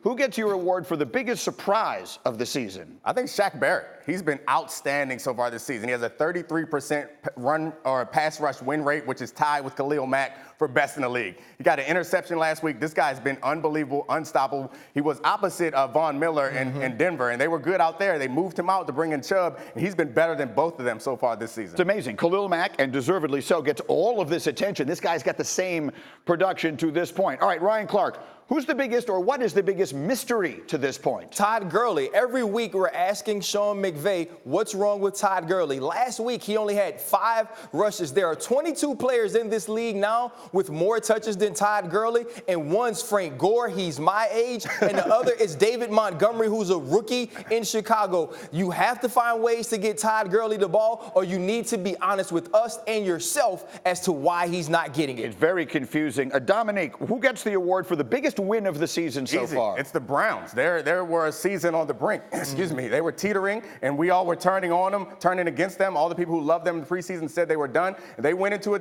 Who gets your award for the biggest surprise of the season? I think Shaq Barrett. He's been outstanding so far this season. He has a 33% run or pass rush win rate, which is tied with Khalil Mack for best in the league. He got an interception last week. This guy's been unbelievable, unstoppable. He was opposite of Von Miller in Denver, and they were good out there. They moved him out to bring in Chubb, and he's been better than both of them so far this season. It's amazing. Khalil Mack, and deservedly so, gets all of this attention. This guy's got the same production to this point. All right, Ryan Clark. Who's the biggest, or what is the biggest mystery to this point? Todd Gurley. Every week we're asking Sean McVay what's wrong with Todd Gurley. Last week he only had 5 rushes. There are 22 players in this league now with more touches than Todd Gurley, and one's Frank Gore, he's my age, and the other is David Montgomery, who's a rookie in Chicago. You have to find ways to get Todd Gurley the ball, or you need to be honest with us and yourself as to why he's not getting it. It's very confusing. Domonique, who gets the award for the biggest win of the season so far? It's the Browns. There were a season on the brink. Excuse me. They were teetering, and we all were turning on them, turning against them. All the people who loved them in the preseason said they were done. And they went into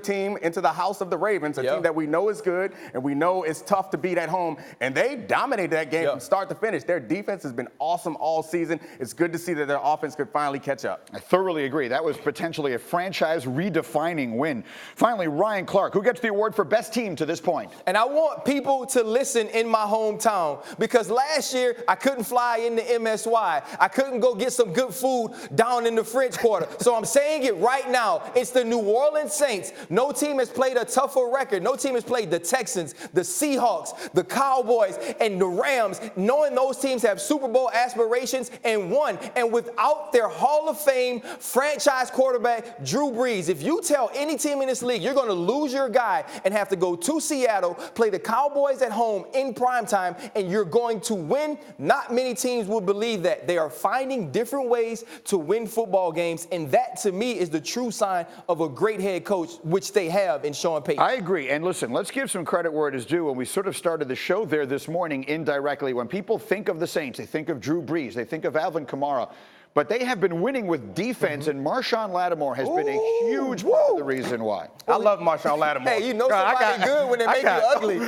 the house of the Ravens, a team that we know is good and we know is tough to beat at home. And they dominated that game from start to finish. Their defense has been awesome all season. It's good to see that their offense could finally catch up. I thoroughly agree. That was potentially a franchise redefining win. Finally, Ryan Clark, who gets the award for best team to this point? And I want people to listen in my hometown, because last year I couldn't fly into MSY. I couldn't go get some good food down in the French Quarter. So I'm saying it right now. It's the New Orleans Saints. No team has played a tougher record. No team has played the Texans, the Seahawks, the Cowboys, and the Rams, knowing those teams have Super Bowl aspirations and won. And without their Hall of Fame franchise quarterback, Drew Brees, if you tell any team in this league you're going to lose your guy and have to go to Seattle, play the Cowboys at home in prime time, and you're going to win, not many teams will believe that. They are finding different ways to win football games, and that to me is the true sign of a great head coach, which they have in Sean Payton. I agree. And listen, let's give some credit where it is due. When we sort of started the show there this morning indirectly, when people think of the Saints, they think of Drew Brees, they think of Alvin Kamara. But they have been winning with defense, and Marshawn Lattimore has been a huge part of the reason why. I love Marshawn Lattimore. Hey, you know somebody good when they make you ugly.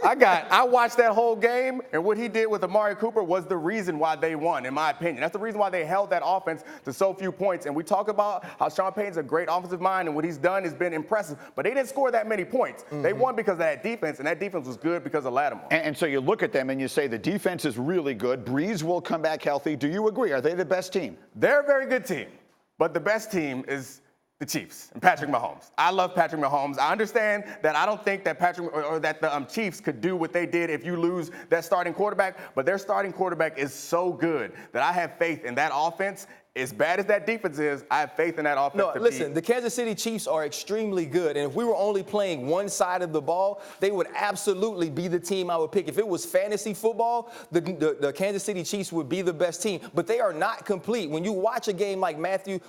I watched that whole game, and what he did with Amari Cooper was the reason why they won, in my opinion. That's the reason why they held that offense to so few points. And we talk about how Sean Payton's a great offensive mind, and what he's done has been impressive. But they didn't score that many points. They won because of that defense, and that defense was good because of Lattimore. And so you look at them and you say the defense is really good. Breeze will come back healthy. Do you agree? Are they the best team? They're a very good team, but the best team is the Chiefs and Patrick Mahomes. I love Patrick Mahomes. I understand that I don't think that the Chiefs could do what they did if you lose that starting quarterback, but their starting quarterback is so good that I have faith in that offense. As bad as that defense is, I have faith in that offense. No, listen, the Kansas City Chiefs are extremely good, and if we were only playing one side of the ball, they would absolutely be the team I would pick. If it was fantasy football, the Kansas City Chiefs would be the best team, but they are not complete. When you watch a game like Matthew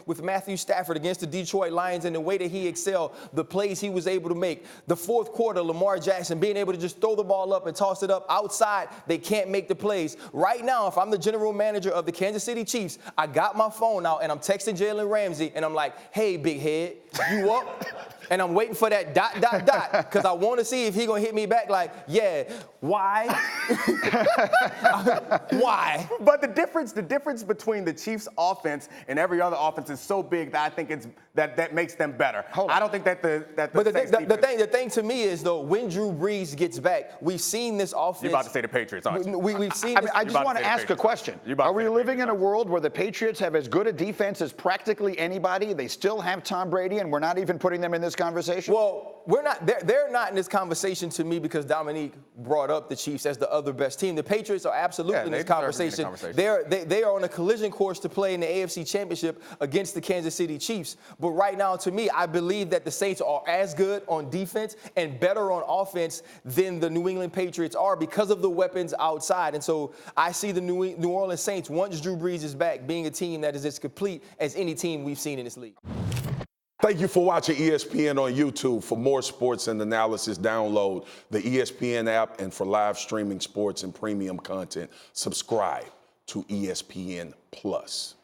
Stafford against the Detroit Lions and the way that he excelled, the plays he was able to make, the fourth quarter, Lamar Jackson being able to just throw the ball up and toss it up outside, they can't make the plays. Right now, if I'm the general manager of the Kansas City Chiefs, I got my phone out and I'm texting Jalen Ramsey and I'm like, hey, big head, you up? And I'm waiting for that ... because I want to see if he going to hit me back like, yeah, why? Why? But the difference between the Chiefs' offense and every other offense is so big that I think that makes them better. I don't think that the thing to me is, though, when Drew Brees gets back, we've seen this offense. You're about to say the Patriots, aren't you? We've seen I just want to ask a question. Are we living in a world where the Patriots have as good a defense as practically anybody? They still have Tom Brady, and we're not even putting them in this conversation? Well, we're not. They're not in this conversation to me because Domonique brought up the Chiefs as the other best team. The Patriots are absolutely in this conversation. They are on a collision course to play in the AFC Championship against the Kansas City Chiefs. But right now, to me, I believe that the Saints are as good on defense and better on offense than the New England Patriots are because of the weapons outside. And so I see the New Orleans Saints, once Drew Brees is back, being a team that is as complete as any team we've seen in this league. Thank you for watching ESPN on YouTube. For more sports and analysis, download the ESPN app, and for live streaming sports and premium content, subscribe to ESPN Plus.